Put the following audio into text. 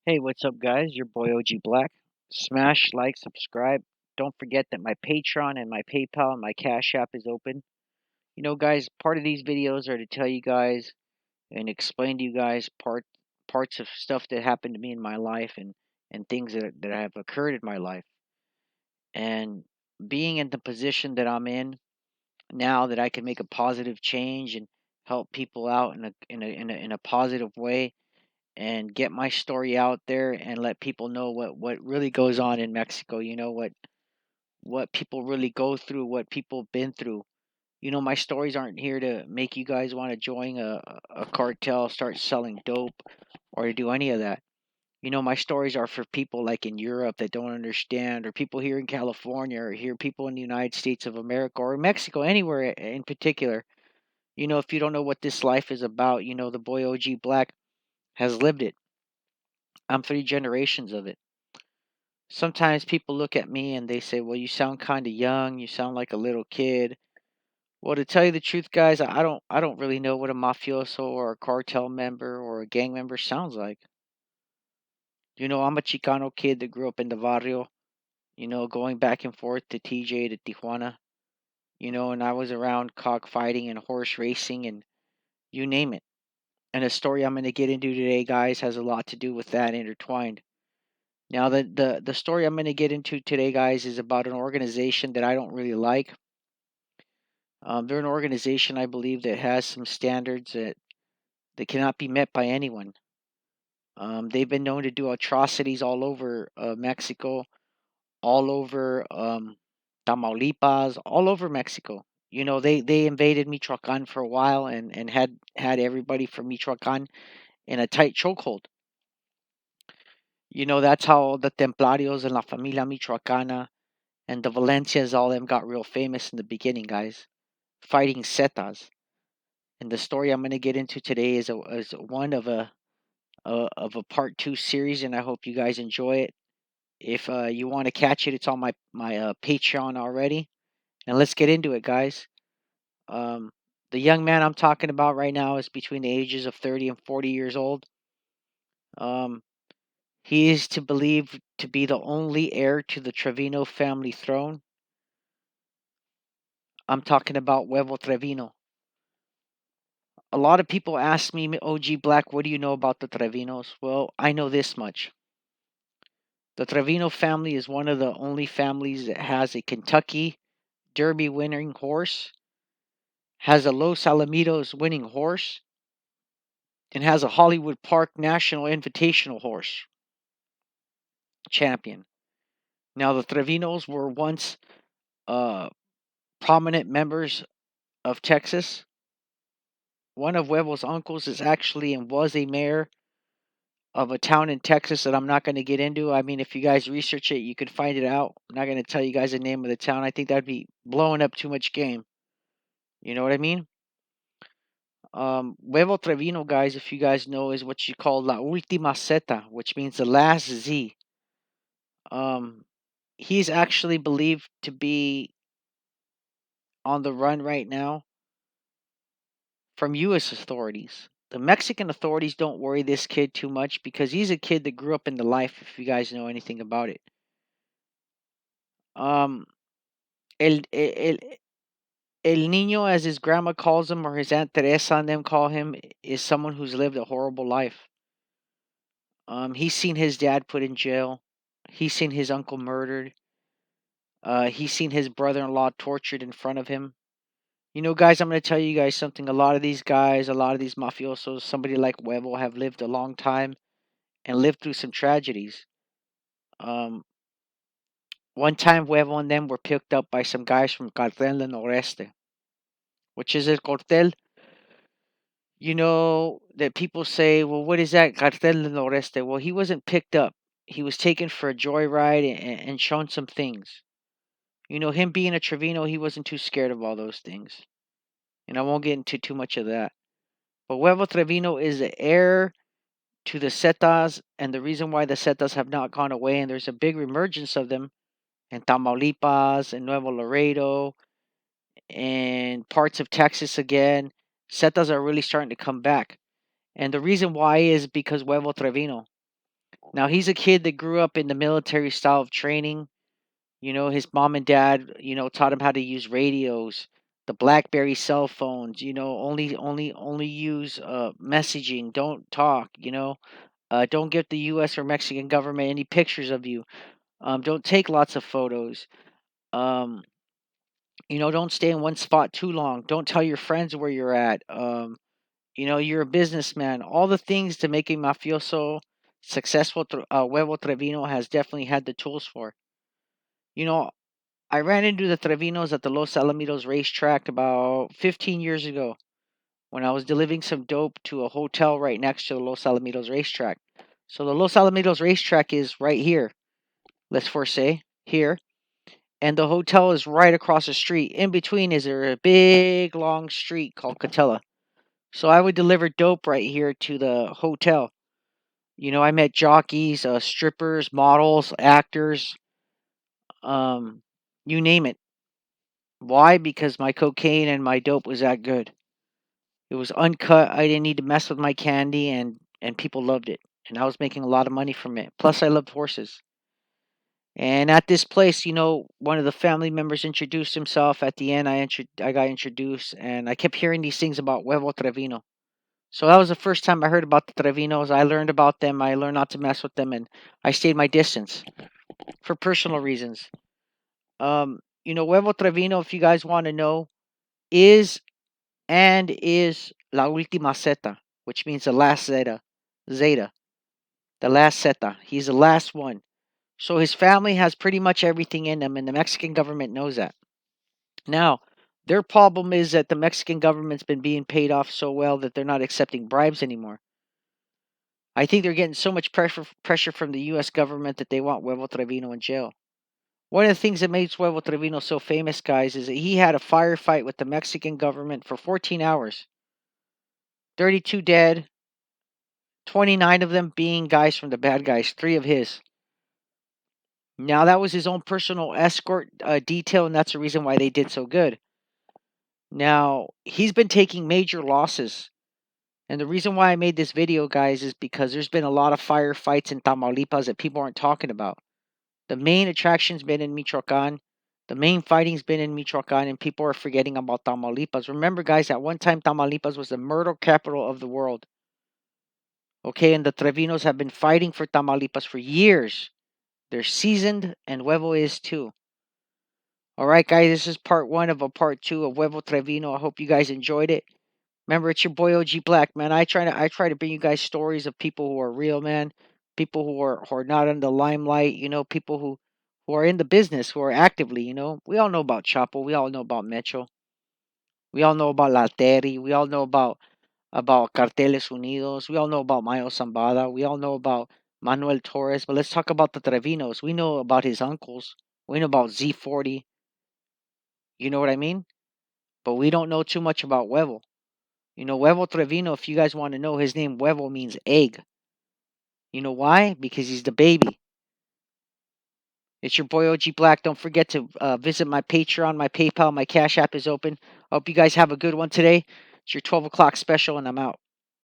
Hey, what's up, guys? Your boy OG Black. Smash, like, subscribe. Don't forget that my Patreon and my PayPal and my Cash App is open. Guys, part of these videos are to tell you guys and explain to you guys parts of stuff that happened to me in my life and things that have occurred in my life. And being in the position that I'm in now, that I can make a positive change and help people out in a positive way and get my story out there and let people know what really goes on in Mexico. What people really go through, what people been through. My stories aren't here to make you guys want to join a cartel, start selling dope, or to do any of that. My stories are for people like in Europe that don't understand, or people here in California, or here people in the United States of America, or Mexico, anywhere in particular. If you don't know what this life is about, the boy OG Black has lived it. I'm 3 generations of it. Sometimes people look at me and they say, "Well, you sound kind of young. You sound like a little kid." Well, to tell you the truth, guys, I don't really know what a mafioso or a cartel member or a gang member sounds like. I'm a Chicano kid that grew up in the barrio. Going back and forth to TJ to Tijuana. And I was around cockfighting and horse racing and you name it. And the story I'm going to get into today, guys, has a lot to do with that intertwined. Now, the story I'm going to get into today, guys, is about an organization that I don't really like. They're an organization, I believe, that has some standards that cannot be met by anyone. They've been known to do atrocities all over Mexico, all over Tamaulipas, all over Mexico. They invaded Michoacan for a while and had everybody from Michoacan in a tight chokehold. That's how the Templarios and La Familia Michoacana and the Valencias, all them got real famous in the beginning, guys, fighting Zetas. And the story I'm going to get into today is one of a part 2 series, and I hope you guys enjoy it. If you want to catch it, it's on my Patreon already. And let's get into it, guys. Um, the young man I'm talking about right now is between the ages of 30 and 40 years old. Um, he is to believe to be the only heir to the Trevino family throne. I'm talking about Huevo Trevino. A lot of people ask me, OG Black, what do you know about the Trevinos? Well, I know this much. The Trevino family is one of the only families that has a Kentucky Derby winning horse, has a Los Alamitos winning horse, and has a Hollywood Park National Invitational horse champion. Now, the Trevinos were once uh, prominent members of Texas. One of Huevo's uncles is actually and was a mayor of a town in Texas that I'm not going to get into. I mean, if you guys research it, you can find it out. I'm not going to tell you guys the name of the town. I think that'd be blowing up too much game. You know what I mean? Huevo Trevino, guys, if you guys know, is what you call La Última Zeta, which means the last Z. Um, he's actually believed to be on the run right now from U.S. authorities. The Mexican authorities don't worry this kid too much because he's a kid that grew up in the life, if you guys know anything about it. Um, el Niño, as his grandma calls him, or his Aunt Teresa and them call him, is someone who's lived a horrible life. He's seen his dad put in jail. He's seen his uncle murdered. He's seen his brother-in-law tortured in front of him. Guys, I'm going to tell you guys something. A lot of these guys, a lot of these mafiosos, somebody like Huevo, have lived a long time and lived through some tragedies. Um, One time, Huevo and them were picked up by some guys from Cartel del Noreste, which is a cartel. That people say, well, what is that? Cartel del Noreste. Well, he wasn't picked up. He was taken for a joyride and shown some things. Him being a Trevino, he wasn't too scared of all those things. And I won't get into too much of that. But Huevo Trevino is the heir to the Zetas, and the reason why the Zetas have not gone away, and there's a big reemergence of them in Tamaulipas and Nuevo Laredo and parts of Texas again. Zetas are really starting to come back. And the reason why is because Huevo Trevino. Now, he's a kid that grew up in the military style of training. His mom and dad, taught him how to use radios, the BlackBerry cell phones. Only use messaging. Don't talk. Don't give the U.S. or Mexican government any pictures of you. Don't take lots of photos. Um, don't stay in one spot too long. Don't tell your friends where you're at. You're a businessman. All the things to make a mafioso successful. Huevo Trevino has definitely had the tools for. You know, I ran into the Trevinos at the Los Alamitos racetrack about 15 years ago when I was delivering some dope to a hotel right next to the Los Alamitos racetrack. So the Los Alamitos racetrack is right here, let's say, here. And the hotel is right across the street. In between is a big long street called Catella. So I would deliver dope right here to the hotel. I met jockeys, strippers, models, actors, um, you name it. Why? Because my cocaine and my dope was that good. It was uncut. I didn't need to mess with my candy, and people loved it. And I was making a lot of money from it. Plus, I loved horses. And at this place, one of the family members introduced himself. At the end, I got introduced, and I kept hearing these things about Huevo Trevino. So that was the first time I heard about the Trevinos. I learned about them. I learned not to mess with them, and I stayed my distance for personal reasons. Huevo Trevino, if you guys want to know, is is la última Zeta, which means the last Zeta. Zeta, the last Zeta. He's the last one. So his family has pretty much everything in them, and the Mexican government knows that. Now, their problem is that the Mexican government's been being paid off so well that they're not accepting bribes anymore. I think they're getting so much pressure from the U.S. government that they want Huevo Trevino in jail. One of the things that makes Huevo Trevino so famous, guys, is that he had a firefight with the Mexican government for 14 hours. 32 dead, 29 of them being guys from the bad guys, 3 of his. Now, that was his own personal escort detail, and that's the reason why they did so good. Now, he's been taking major losses. And the reason why I made this video, guys, is because there's been a lot of firefights in Tamaulipas that people aren't talking about. The main attraction's been in Michoacan. The main fighting's been in Michoacan, and people are forgetting about Tamaulipas. Remember, guys, at one time, Tamaulipas was the murder capital of the world. Okay, and the Trevinos have been fighting for Tamaulipas for years. They're seasoned, and Huevo is too. All right, guys, this is part 1 of a part 2 of Huevo Trevino. I hope you guys enjoyed it. Remember, it's your boy OG Black, man. I try to bring you guys stories of people who are real, man. People who are not in the limelight. People who are in the business, who are actively. We all know about Chapo. We all know about Metro. We all know about Lateri. We all know about Carteles Unidos. We all know about Mayo Zambada. We all know about Manuel Torres. But let's talk about the Trevinos. We know about his uncles. We know about Z40. You know what I mean? But we don't know too much about Huevo. Huevo Trevino, if you guys want to know, his name Huevo means egg. You know why? Because he's the baby. It's your boy OG Black. Don't forget to visit my Patreon, my PayPal, my Cash App is open. I hope you guys have a good one today. It's your 12 o'clock special, and I'm out.